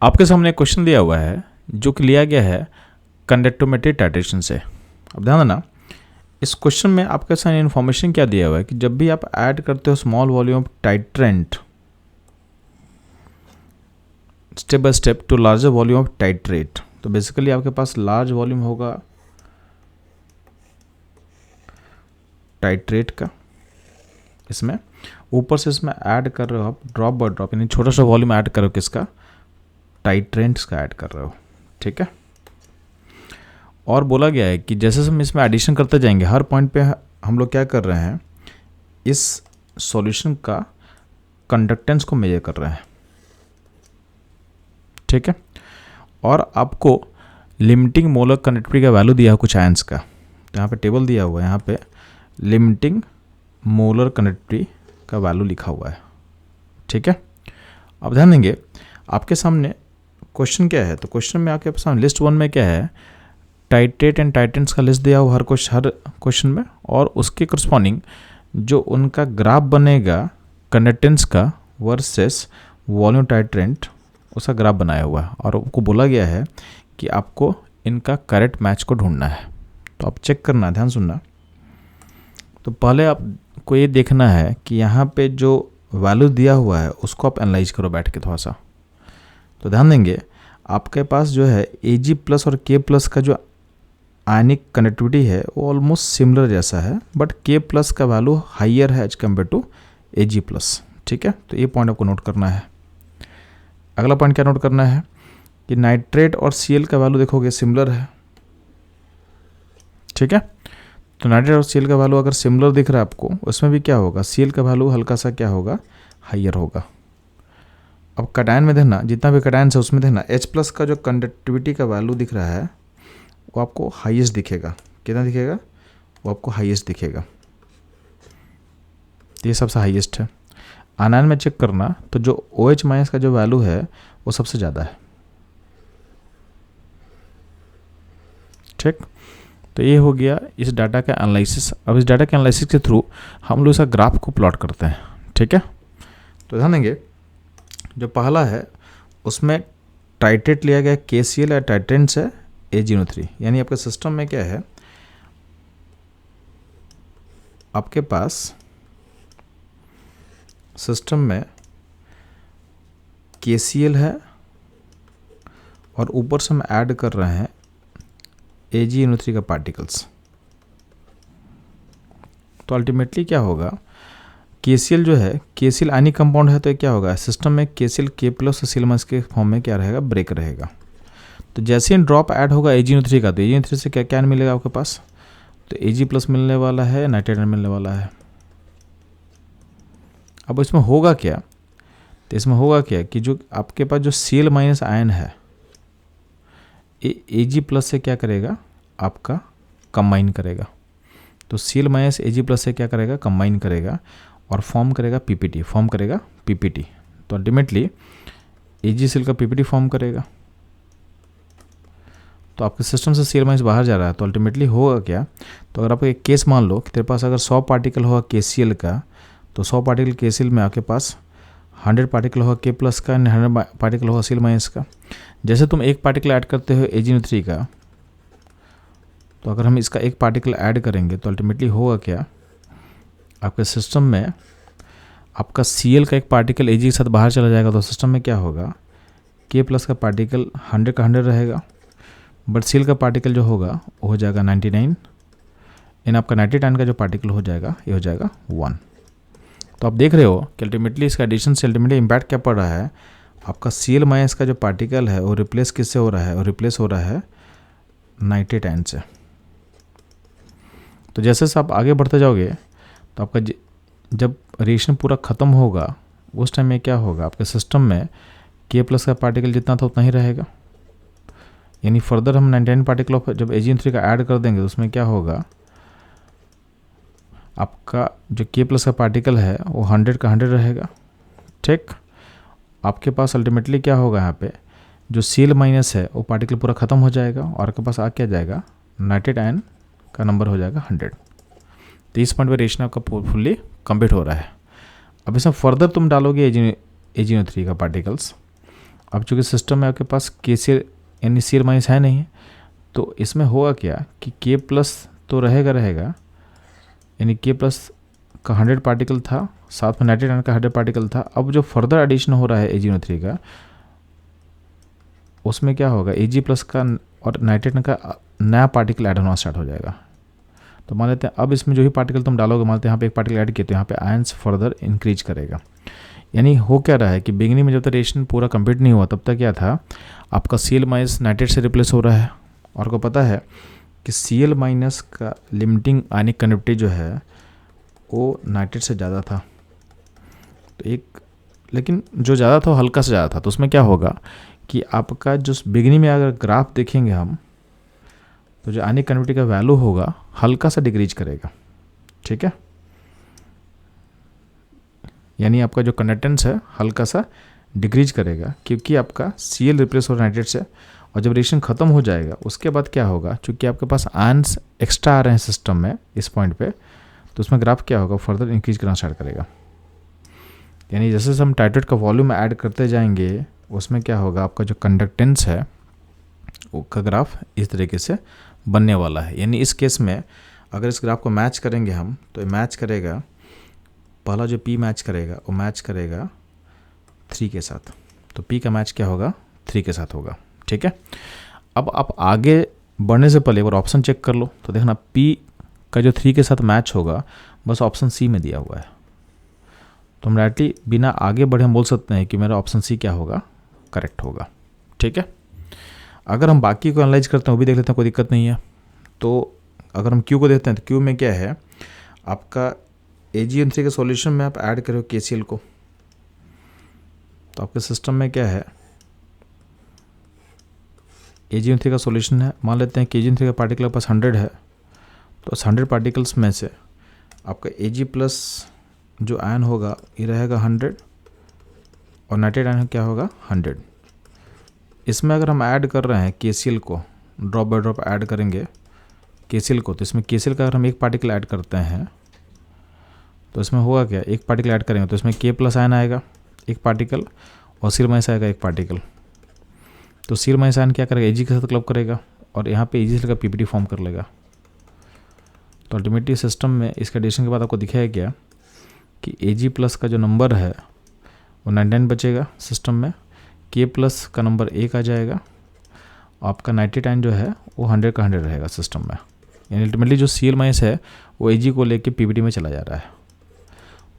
आपके सामने एक क्वेश्चन दिया हुआ है जो कि लिया गया है कंडक्टोमेट्री टाइट्रेशन से। अब ध्यान देना, इस क्वेश्चन में आपके सामने इन्फॉर्मेशन क्या दिया हुआ है कि जब भी आप ऐड करते हो small volume of titrant step by step to larger volume of titrate, तो बेसिकली आपके पास लार्ज वॉल्यूम होगा टाइट्रेट का, इसमें ऊपर से इसमें ऐड कर रहे हो आप ड्रॉप बाय ड्रॉप, यानी छोटा सा वॉल्यूम ऐड करो किसका, टाइट्रेंट्स का ऐड कर रहे हो। ठीक है, और बोला गया है कि जैसे हम इसमें एडिशन करते जाएंगे हर पॉइंट पे हम लोग क्या कर रहे हैं, इस सॉल्यूशन का कंडक्टेंस को मेजर कर रहे हैं। ठीक है, और आपको लिमिटिंग मोलर कंडक्टिविटी का वैल्यू दिया है कुछ आयंस का, तो यहाँ पे टेबल दिया हुआ है, यहाँ पे लिमिटिंग मोलर कंडक्टिविटी का वैल्यू लिखा हुआ है। ठीक है, अब ध्यान देंगे आपके सामने क्वेश्चन क्या है, तो क्वेश्चन में आपके सामने लिस्ट 1 में क्या है, टाइट्रेट एंड टाइटेंट्स का लिस्ट दिया हुआ हर क्वेश्चन में, और उसके करस्पॉन्डिंग जो उनका ग्राफ बनेगा कंडक्टेंस का वर्सेस वॉल्यूम टाइट्रेंट, उसका ग्राफ बनाया हुआ है, और आपको बोला गया है कि आपको इनका करेक्ट मैच को ढूंढना है। तो आप चेक करना, ध्यान सुनना। तो पहले आपको ये देखना है कि यहाँ पे जो वैल्यू दिया हुआ है उसको आप एनालाइज करो बैठ के थोड़ा सा। तो ध्यान देंगे आपके पास जो है Ag प्लस और K प्लस का जो आयनिक कनेक्टिविटी है वो ऑलमोस्ट सिमिलर जैसा है, बट K प्लस का वैल्यू हाइयर है as compare to Ag plus. ठीक है, तो ये पॉइंट आपको नोट करना है। अगला पॉइंट क्या नोट करना है कि नाइट्रेट और Cl का वैल्यू देखोगे सिमिलर है। ठीक है, तो नाइट्रेट और Cl का वैल्यू अगर सिमिलर दिख रहा है आपको, उसमें भी क्या होगा, Cl का वैल्यू हल्का सा क्या होगा, हाइयर होगा। अब कटायन में देखना, जितना भी कटायन है उसमें देखना H प्लस का जो कंडक्टिविटी का वैल्यू दिख रहा है वो आपको हाईएस्ट दिखेगा। कितना दिखेगा, वो आपको हाईएस्ट दिखेगा, ये सबसे हाईएस्ट है। आनायन में चेक करना तो जो OH माइनस का जो वैल्यू है वो सबसे ज़्यादा है। ठीक, तो ये हो गया इस डाटा का एनालिसिस। अब इस डाटा के एनालिसिस के थ्रू हम लोग इसका ग्राफ को प्लॉट करते हैं। ठीक है, तो ध्यान देंगे जो पहला है उसमें टाइट्रेट लिया गया KCl या टाइट्रेंट्स है A03, यानी आपके सिस्टम में क्या है, आपके पास सिस्टम में KCl है और ऊपर से हम ऐड कर रहे हैं Ag03 का पार्टिकल्स। तो अल्टीमेटली क्या होगा, KCl जो है, KCl आयनिक कंपाउंड है, तो ये क्या होगा, सिस्टम में KCl K प्लस और Cl माइनस के फॉर्म में क्या रहेगा, ब्रेक रहेगा। तो जैसे ही ड्रॉप ऐड होगा Ag03 का, तो Ag03 से क्या क्या मिलेगा आपके पास, तो Ag प्लस मिलने वाला है, नाइट्रेट मिलने वाला है। अब इसमें होगा क्या, तो इसमें होगा क्या कि जो आपके पास जो Cl माइनस आयन है Ag प्लस से क्या करेगा, आपका कंबाइन करेगा। तो Cl माइनस Ag प्लस से क्या करेगा, कंबाइन करेगा और फॉर्म करेगा PPT। तो अल्टीमेटली AgCl का PPT फॉर्म करेगा। तो आपके सिस्टम से Cl माइनस बाहर जा रहा है, तो अल्टीमेटली होगा क्या, तो अगर आप एक केस मान लो कि तेरे पास अगर 100 पार्टिकल होगा KCl का, तो 100 पार्टिकल KCl में आपके पास 100 पार्टिकल होगा K प्लस का, 100 पार्टिकल होगा Cl माइनस का। जैसे तुम एक पार्टिकल ऐड करते हो Ag03 का, तो अगर हम इसका एक पार्टिकल ऐड करेंगे तो अल्टीमेटली होगा क्या, आपके सिस्टम में आपका Cl का एक पार्टिकल Ag के साथ बाहर चला जाएगा, तो सिस्टम में क्या होगा, K प्लस का पार्टिकल 100 का 100 रहेगा, बट Cl का पार्टिकल जो होगा वो हो जाएगा 99, इन आपका 99 का जो पार्टिकल हो जाएगा ये हो जाएगा 1। तो आप देख रहे हो कि अल्टीमेटली इसका एडिशन से अल्टीमेटली इम्पैक्ट क्या पड़ रहा है, आपका Cl माइनस का जो पार्टिकल है वो रिप्लेस किससे हो रहा है, और रिप्लेस हो रहा है नाइट्रेट आयन से। तो जैसे से आप आगे बढ़ते जाओगे तो आपका जब रिएक्शन पूरा ख़त्म होगा उस टाइम में क्या होगा, आपके सिस्टम में K प्लस का पार्टिकल जितना था उतना ही रहेगा, यानी फर्दर हम 99 पार्टिकल ऑफ जब Ag03 का ऐड कर देंगे तो उसमें क्या होगा, आपका जो K प्लस का पार्टिकल है वो 100 का 100 रहेगा। ठीक, आपके पास अल्टीमेटली क्या होगा, यहाँ पे जो Cl माइनस है वो पार्टिकल पूरा ख़त्म हो जाएगा और आपके पास आ क्या जाएगा, नाइट्रेट आयन का नंबर हो जाएगा 100। तो इस पॉइंट पर रिएक्शन आपका फुल्ली कंप्लीट हो रहा है। अब इसमें फर्दर तुम डालोगे Ag03 का पार्टिकल्स, अब चूँकि सिस्टम में आपके पास KCl यानी Cl माइनस है नहीं, तो इसमें होगा क्या कि K प्लस तो रहेगा, यानी K प्लस का 100 पार्टिकल था, साथ में नाइट्रेट आयन का 100 पार्टिकल था। अब जो फर्दर एडिशन हो रहा है AgNO3 का, उसमें क्या होगा, Ag प्लस का और नाइट्रेट का नया पार्टिकल ऐड होना स्टार्ट हो जाएगा। तो मान लेते हैं अब इसमें जो ही पार्टिकल तुम डालोगे, मान लेते हैं यहाँ पे एक पार्टिकल ऐड किए, तो यहाँ पे आयंस फर्दर इंक्रीज करेगा। यानी हो क्या रहा है कि बिगिनिंग में जब तक रिएक्शन पूरा कंप्लीट नहीं हुआ तब तक क्या था, आपका Cl माइनस नाइट्रेट से रिप्लेस हो रहा है। और को पता है कि Cl माइनस का लिमिटिंग आयनिक कंडक्टिविटी जो है वो नाइट्रेट से ज़्यादा था, तो एक लेकिन जो ज़्यादा था वो हल्का से ज़्यादा था। तो उसमें क्या होगा कि आपका जो बिगिनिंग में अगर ग्राफ देखेंगे हम, तो जो आयनिक कंडक्टिविटी का वैल्यू होगा हल्का सा डिक्रीज करेगा, ठीक है। यानी आपका जो कंडक्टेंस है हल्का सा डिक्रीज करेगा, क्योंकि आपका Cl रिप्लेस हो नाइट्रेट से। और जब रिएक्शन ख़त्म हो जाएगा उसके बाद क्या होगा, चूँकि आपके पास आयंस एक्स्ट्रा आ रहे हैं सिस्टम में इस पॉइंट पे, तो उसमें ग्राफ क्या होगा, फर्दर इंक्रीज करना स्टार्ट करेगा। यानी जैसे जैसे हम टाइट्रेट का वॉल्यूम ऐड करते जाएंगे, उसमें क्या होगा, आपका जो कंडक्टेंस है उसका ग्राफ इस तरीके से बनने वाला है। यानी इस केस में अगर इस ग्राफ को मैच करेंगे हम, तो ये मैच करेगा, पहला जो P मैच करेगा वो मैच करेगा 3 के साथ। तो P का मैच क्या होगा, 3 के साथ होगा, ठीक है। अब आप आगे बढ़ने से पहले एक बार ऑप्शन चेक कर लो, तो देखना P का जो 3 के साथ मैच होगा बस ऑप्शन C में दिया हुआ है। तो हम डायरेक्टली बिना आगे बढ़े हम बोल सकते हैं कि मेरा ऑप्शन C क्या होगा, करेक्ट होगा, ठीक है। अगर हम बाकी को एनालाइज करते हैं वो भी देख लेते हैं, कोई दिक्कत नहीं है। तो अगर हम Q को देखते हैं, तो Q में क्या है, आपका AgN3 के सॉल्यूशन में आप ऐड करो KCl को, तो आपके सिस्टम में क्या है, AgN3 का सॉल्यूशन है। मान लेते हैं कि AgN3 का पार्टिकल पास 100 है, तो 100 पार्टिकल्स में से आपका Ag प्लस जो आयन होगा ये रहेगा 100, और नाइट्रेट आयन क्या होगा 100। इसमें अगर हम ऐड कर रहे हैं KCl को, ड्रॉप बाय ड्रॉप ऐड करेंगे KCl को, तो इसमें KCl का अगर हम एक पार्टिकल ऐड करते हैं तो इसमें होगा क्या, एक पार्टिकल ऐड करेंगे तो इसमें K प्लस आयन आएगा एक पार्टिकल, और Cl माइनस आएगा एक पार्टिकल। तो Cl माइनस आयन क्या करेगा, Ag के साथ क्लब करेगा और यहाँ पे Ag का PPT फॉर्म कर लेगा। तो अल्टीमेटली सिस्टम में इसका एडिशन के बाद आपको दिखाया गया कि Ag प्लस का जो नंबर है वो 99 बचेगा सिस्टम में, K प्लस का नंबर 1 आ जाएगा, और आपका नाइट्रेट आयन जो है वो 100 का 100 रहेगा सिस्टम में। यानी अल्टीमेटली जो Cl माइनस है वो Ag को लेके PPT में चला जा रहा है।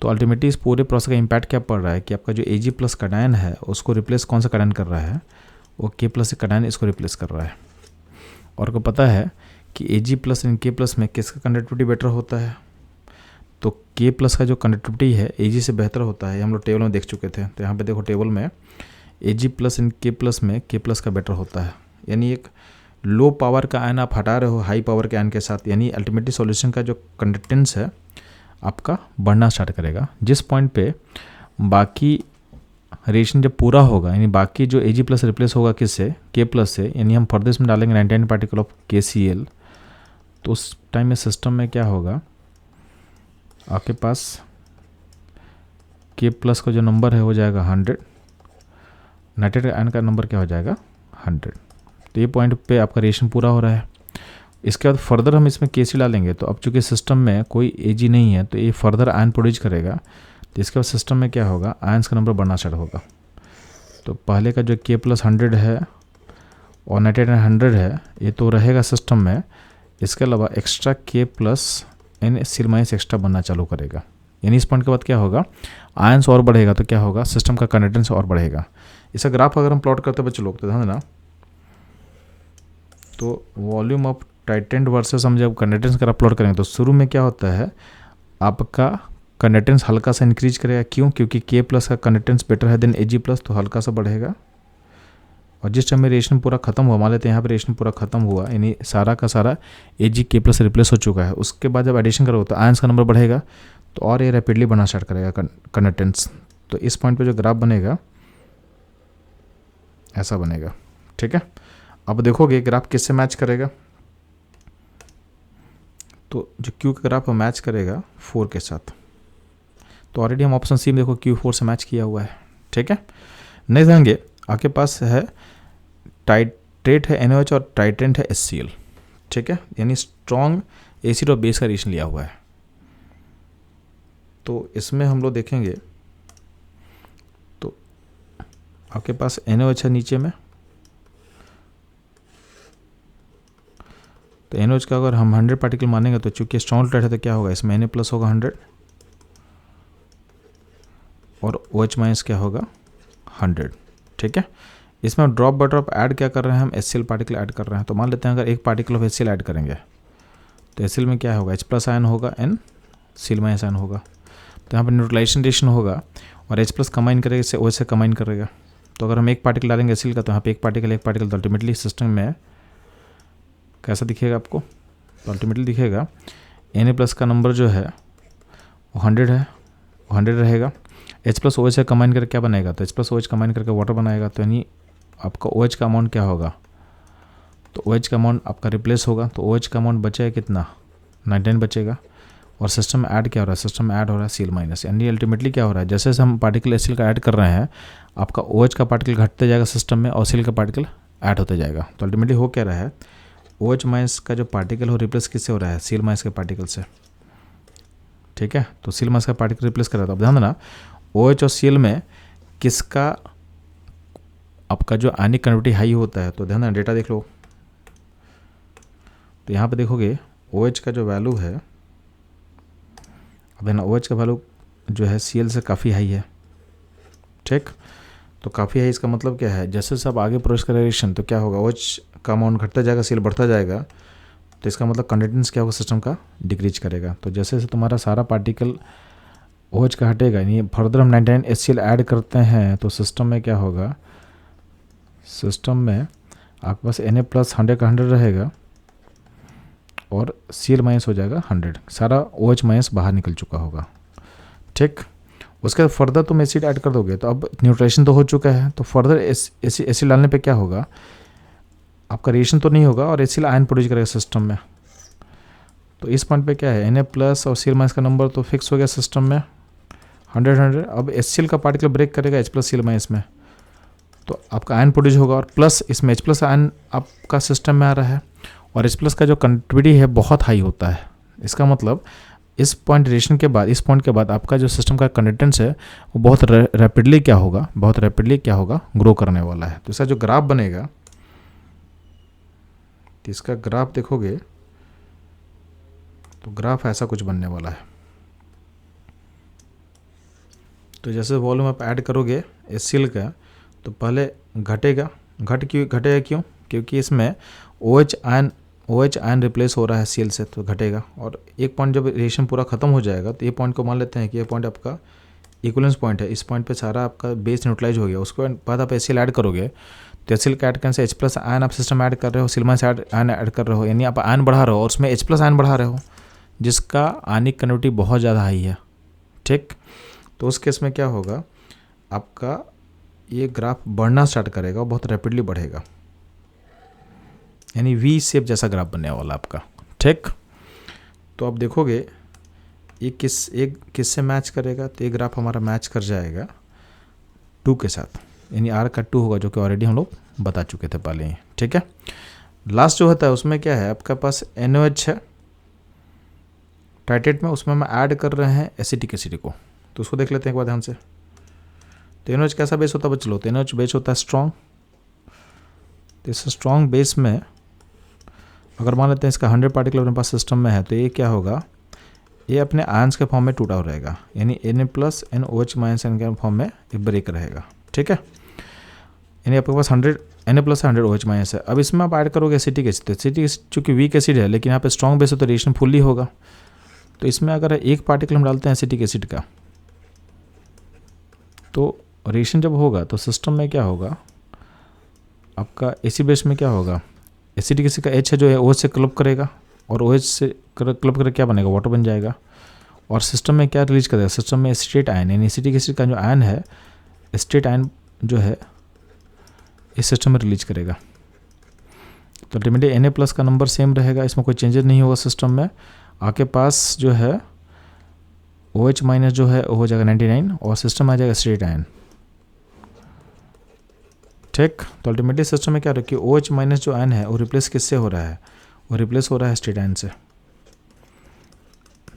तो अल्टीमेटली इस पूरे प्रोसेस का इम्पैक्ट क्या पड़ रहा है कि आपका जो Ag प्लस कैटायन है उसको रिप्लेस कौन सा कैटायन कर रहा है, वो K प्लस कैटायन इसको रिप्लेस कर रहा है। और को पता है कि Ag प्लस इन K प्लस में किसका कंडक्टिविटी बेटर होता है, तो K प्लस का जो कंडक्टिविटी है Ag से बेहतर होता है। हम लोग टेबल में देख चुके थे, तो यहाँ पे देखो टेबल में Ag प्लस इन K प्लस में K प्लस का बेटर होता है। यानी एक लो पावर का आयन आप हटा रहे हो हाई पावर के आयन के साथ, यानी अल्टीमेटली सॉल्यूशन का जो कंडक्टेंस है आपका बढ़ना स्टार्ट करेगा। जिस पॉइंट पे बाकी रिएक्शन जब पूरा होगा, यानी बाकी जो Ag प्लस रिप्लेस होगा किससे, K प्लस से, यानी हम फर्दर में डालेंगे 99 पार्टिकल ऑफ KCl, तो उस टाइम में सिस्टम में क्या होगा, आपके पास K प्लस का जो नंबर है हो जाएगा 100, नाइट्रेट आयन का नंबर क्या हो जाएगा 100। तो ये पॉइंट पे आपका रिएक्शन पूरा हो रहा है। इसके बाद फर्दर हम इसमें KCl डालेंगे, तो अब चूँकि सिस्टम में कोई Ag नहीं है तो ये फर्दर आयन प्रोड्यूस करेगा। तो इसके बाद सिस्टम में क्या होगा, आयंस का नंबर बढ़ना स्टार्ट होगा। तो पहले का जो K प्लस 100 है और नाइट्रेट 100 है ये तो रहेगा सिस्टम में, इसके अलावा extra K plus and Cl minus extra बनना चालू करेगा। यानी इस पॉइंट के बाद क्या होगा, आयंस और बढ़ेगा, तो क्या होगा, सिस्टम का कंडक्टेंस और बढ़ेगा। इसका ग्राफ अगर हम प्लॉट करते हैं बच्चे लोग, तो ध्यान देना, तो वॉल्यूम ऑफ टाइटेंट वर्सेस हम जब कंडक्टेंस का प्लॉट करेंगे तो शुरू में क्या होता है, आपका कंडक्टेंस हल्का सा इंक्रीज करेगा। क्यों, क्योंकि K प्लस का कंडक्टेंस बेटर है देन Ag प्लस, तो हल्का सा बढ़ेगा। और जिस टाइम में रिएक्शन पूरा खत्म हुआ, मान लेते हैं यहाँ पे रिएक्शन पूरा खत्म हुआ, यानी सारा का सारा Ag K प्लस रिप्लेस हो चुका है, उसके बाद जब एडिशन करोगे तो आयंस का नंबर बढ़ेगा, तो और ये रैपिडली बढ़ना स्टार्ट करेगा कंडक्टेंस। तो इस पॉइंट पे जो ग्राफ बनेगा ऐसा बनेगा, ठीक है। अब देखोगे ग्राफ किससे मैच करेगा, तो जो Q का ग्राफ मैच करेगा 4 के साथ। तो ऑलरेडी हम ऑप्शन सी में देखो Q4 से मैच किया हुआ है, ठीक है। नहीं देंगे आपके पास है टाइट्रेट है NaOH और टाइट्रेंट है HCl, ठीक है, यानी स्ट्रॉन्ग एसिड और बेस का रिएक्शन लिया हुआ है। तो इसमें हम लोग देखेंगे तो आपके पास NaOH है नीचे में, तो NaOH का अगर हम 100 पार्टिकल मानेंगे तो चूंकि स्ट्रॉन्ग टाइट है तो क्या होगा, इसमें Na+ होगा 100 और OH- क्या होगा 100, ठीक है। इसमें ड्रॉप बाय ड्रॉप ऐड क्या कर रहे हैं हम, HCl पार्टिकल ऐड कर रहे हैं। तो मान लेते हैं अगर एक पार्टिकल ऑफ HCl ऐड करेंगे तो HCl में क्या होगा, H+ आयन होगा, Cl- आयन होगा। तो यहाँ पर न्यूट्रलाइजेशन रिएक्शन होगा और H+ कंबाइन करेगा इससे OH से कंबाइन करेगा। तो अगर हम एक पार्टिकल डालेंगे HCl का तो यहाँ पे एक पार्टिकल तो अल्टीमेटली सिस्टम में कैसा दिखेगा आपको, तो अल्टीमेटली दिखेगा Na+ का नंबर जो है वो 100 है, वो 100 रहेगा। H+ OH से कंबाइन करके क्या बनेगा, तो H+ OH कंबाइन करके वाटर बनाएगा, तो यानी आपका OH का अमाउंट क्या होगा, तो OH का अमाउंट आपका रिप्लेस होगा। तो OH का अमाउंट बचेगा कितना, 99 बचेगा। और सिस्टम में ऐड क्या हो रहा है, सिस्टम में ऐड हो रहा है Cl-, यानी अल्टीमेटली क्या हो रहा है, जैसे जैसे हम पार्टिकल HCl का ऐड कर रहे हैं आपका OH का पार्टिकल घटते जाएगा सिस्टम में और Cl का पार्टिकल ऐड होते जाएगा। तो अल्टीमेटली हो क्या रहा है, OH- का जो पार्टिकल हो रिप्लेस किससे हो रहा है, Cl- के पार्टिकल से, ठीक है। तो Cl- का पार्टिकल रिप्लेस कर रहा था। अब ध्यान देना OH और Cl में किसका आपका जो आयनिक कन्वर्टिटी हाई होता है, तो ध्यान देना डेटा देख लो। तो यहाँ पे देखोगे OH का जो वैल्यू है, अब है ना OH का वैल्यू जो है Cl से काफ़ी हाई है, ठीक। तो काफ़ी हाई इसका मतलब क्या है, जैसे सब आगे प्रोसेस का रिएक्शन तो क्या होगा, OH का अमाउंट घटता जाएगा, Cl बढ़ता जाएगा, तो इसका मतलब कंडक्टेंस क्या होगा सिस्टम का, डिक्रीज करेगा। तो जैसे जैसे तुम्हारा सारा पार्टिकल OH का हटेगा, यानी फर्दर हम 99 HCl ऐड करते हैं तो सिस्टम में क्या होगा, सिस्टम में आपके पास Na+ 100 का 100 रहेगा और Cl- हो जाएगा 100, सारा OH- बाहर निकल चुका होगा, ठीक। उसके बाद फर्दर तुम एसिड ऐड कर दोगे तो अब न्यूट्रेशन तो हो चुका है, तो फर्दर एसिड डालने पे क्या होगा, आपका रिएक्शन तो नहीं होगा और HCl आयन प्रोड्यूस करेगा सिस्टम में। तो इस पॉइंट पे क्या है, Na+ और Cl- का नंबर तो फिक्स हो गया सिस्टम में 100। अब HCl का पार्टिकल ब्रेक करेगा H+ Cl- में, तो आपका आयन प्रोड्यूस होगा और प्लस इसमें H+ आयन आपका सिस्टम में आ रहा है और H+ का जो कंट्रीब्यूटी है बहुत हाई होता है। इसका मतलब इस पॉइंट रिएक्शन के बाद, इस पॉइंट के बाद आपका जो सिस्टम का कंडक्टेंस है वो बहुत रैपिडली क्या होगा, ग्रो करने वाला है। तो इसका जो ग्राफ बनेगा, तो इसका ग्राफ देखोगे तो ग्राफ ऐसा कुछ बनने वाला है। तो जैसे वॉल्यूम आप ऐड करोगे HCl का तो पहले घटेगा, घटेगा क्यों, क्योंकि इसमें OH आयन रिप्लेस हो रहा है Cl से, तो घटेगा। और एक पॉइंट जब रिएक्शन पूरा खत्म हो जाएगा तो ये पॉइंट को मान लेते हैं कि ये पॉइंट आपका इक्विवेलेंस पॉइंट है। इस पॉइंट पे सारा आपका बेस न्यूट्रलाइज हो गया, उसके बाद आप HCl ऐड करोगे तो HCl का ऐड करने से H+ आयन आप सिस्टम ऐड कर रहे हो, Cl- आयन ऐड कर रहे हो, यानी आप आयन बढ़ा रहे हो और उसमें H+ आयन बढ़ा रहे हो जिसका आयनिक कन्वर्टिटी बहुत ज़्यादा हाई है, ठीक। तो उस केस में क्या होगा, आपका ये ग्राफ बढ़ना स्टार्ट करेगा और बहुत रैपिडली बढ़ेगा, यानी V शेप जैसा ग्राफ बनने वाला आपका, ठीक। तो आप देखोगे ये किस से मैच करेगा, तो ये ग्राफ हमारा मैच कर जाएगा 2 के साथ, यानी R का 2 होगा, जो कि ऑलरेडी हम लोग बता चुके थे पहले ही, ठीक है। लास्ट जो होता है उसमें क्या है, आपका पास NaOH है टाइट्रेट में, उसमें हम ऐड कर रहे हैं एसिटिक एसिड को, तो उसको देख लेते हैं एक बार ध्यान से। तो NaOH कैसा बेस होता है बच्चों, तो NaOH बेस होता है स्ट्रॉन्ग। तो इस स्ट्रॉन्ग बेस में अगर मान लेते हैं इसका 100 पार्टिकल अपने पास सिस्टम में है, तो ये क्या होगा, ये अपने आयंस के फॉर्म में टूटा हुआ रहेगा, यानी Na+ NOH- के फॉर्म में ये ब्रेक रहेगा, ठीक है। यानी आपके पास 100 Na+ 100 OH- है। अब इसमें आप ऐड करोगे एसिटिक एसिड, एसिटिक एसिड चूँकि वीक एसिड है लेकिन यहाँ पे स्ट्रॉन्ग बेस है तो रिएक्शन फुल्ली होगा। तो इसमें अगर एक पार्टिकल हम डालते हैं एसिटिक एसिड का, तो रिएक्शन जब होगा तो सिस्टम में क्या होगा, आपका एसिड बेस में क्या होगा, एसिटिक एसिड का H है जो है OH से क्लब करेगा और OH से क्लब करके क्या बनेगा, वाटर बन जाएगा और सिस्टम में क्या रिलीज करेगा, सिस्टम में एसिटेट आयन, यानी एसिटिक एसिड का जो आयन है, एसिटेट आयन जो है इस सिस्टम में रिलीज करेगा। तो अल्टीमेटली Na+ का नंबर सेम रहेगा, इसमें कोई चेंजेस नहीं होगा सिस्टम में। आपके पास जो है OH- जो है वो हो जाएगा 99 और सिस्टम आ जाएगा एसिटेट आयन। ठीक। तो अल्टीमेटली सिस्टम में क्या हो रहा है कि OH माइनस जो आयन है वो रिप्लेस किससे हो रहा है, वो रिप्लेस हो रहा है एसिटिक आयन से।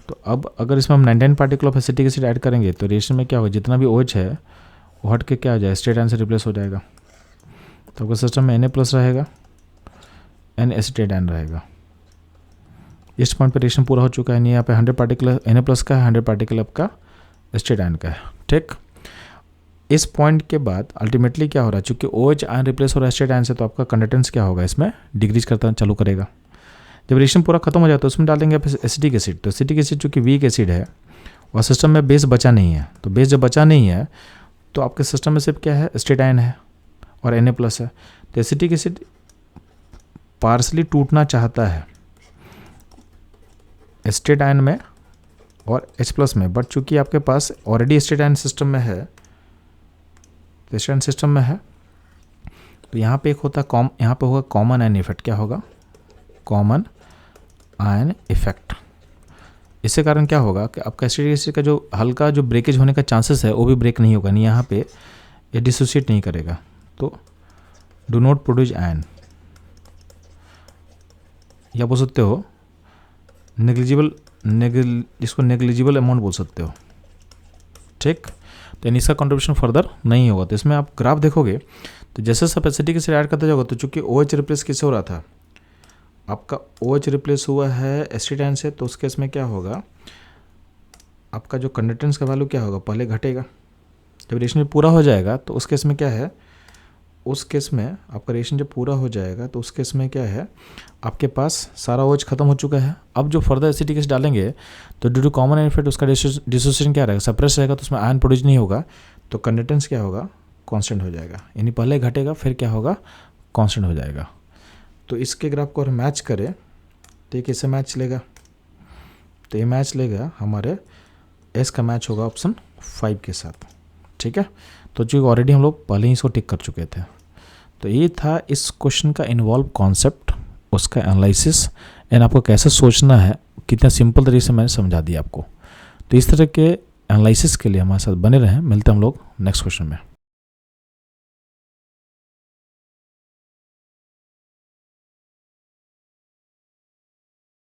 तो अब अगर इसमें हम 99 particle of acetic acid add करेंगे तो रिएक्शन में क्या होगा, जितना भी OH है वो हट के क्या हो जाएगा, एसिटिक आयन से रिप्लेस हो जाएगा। तो आपका सिस्टम में Na+ रहेगा, N एसिटेट आयन रहेगा। इस पॉइंट पर रिएक्शन पूरा हो चुका है। यहाँ पे 100 पार्टिकल Na+ का है, 100 पार्टिकल आपका एसिटेट आयन का है। ठीक। इस पॉइंट के बाद अल्टीमेटली क्या हो रहा है, चूंकि OH आयन रिप्लेस हो रहा है एसिटेट आयन से, तो आपका कंडक्टेंस क्या होगा, इसमें डिक्रीज करता चालू करेगा। जब रिएक्शन पूरा खत्म हो जाता है तो उसमें डालेंगे आप एसिटिक एसिड। तो एसिटिक एसिड चूँकि वीक एसिड है और सिस्टम में बेस बचा नहीं है, तो बेस जब बचा नहीं है तो आपके सिस्टम में सिर्फ क्या है, एसिटेट आयन है और Na+ है। तो एसिटिक एसिड पार्सली टूटना चाहता है एसिटेट आयन में और H+ में, बट चूंकि आपके पास ऑलरेडी एसिटेट आयन सिस्टम में है, तो एसिटेट आयन सिस्टम में है, तो यहाँ पे एक होता है यहाँ पे होगा कॉमन आयन इफेक्ट। क्या होगा, कॉमन आयन इफेक्ट। इससे कारण क्या होगा कि आपका एसिटिक एसिड का जो हल्का जो ब्रेकेज होने का चांसेस है वो भी ब्रेक नहीं होगा, नहीं यहाँ पे ये डिसोसिएट नहीं करेगा। तो डू नॉट प्रोड्यूस आयन, या बोल सकते हो इसको नेग्लिजिबल अमाउंट बोल सकते हो। ठीक। तो इसका कंट्रीब्यूशन फर्दर नहीं होगा। तो इसमें आप ग्राफ देखोगे तो जैसे सब एसिटिक एसिड ऐड करते जाओगे, तो चूंकि OH रिप्लेस किससे हो रहा था, आपका OH रिप्लेस हुआ है एसिटेट आयन से, तो उस केस में क्या होगा, आपका जो कंडक्टेंस का वैल्यू क्या होगा, पहले घटेगा। जब रिएक्शन पूरा हो जाएगा तो उस केस में क्या है, उस केस में आपका रिएक्शन जब पूरा हो जाएगा तो उस केस में क्या है, आपके पास सारा OH खत्म हो चुका है। अब जो फर्दर एसिटिक एसिड डालेंगे तो ड्यू टू कॉमन इफेक्ट उसका डिसोसिएशन क्या रहेगा, सप्रेस रहेगा, तो उसमें आयन प्रोड्यूस नहीं होगा, तो कंडक्टेंस क्या होगा, कांस्टेंट हो जाएगा। यानी पहले घटेगा फिर क्या होगा, कांस्टेंट हो जाएगा। तो इसके ग्राफ को अगर मैच करें तो ये कैसे मैच लेगा, तो ये मैच लेगा हमारे S का मैच होगा ऑप्शन 5 के साथ। ठीक है। तो जो ऑलरेडी हम लोग पहले ही इसको टिक कर चुके थे। तो ये था इस क्वेश्चन का इन्वॉल्व कॉन्सेप्ट, उसका एनालिसिस एंड आपको कैसे सोचना है, कितना सिंपल तरीके से मैंने समझा दिया आपको। तो इस तरह के एनालिसिस के लिए हमारे साथ बने रहें। मिलते हैं हम लोग नेक्स्ट क्वेश्चन में।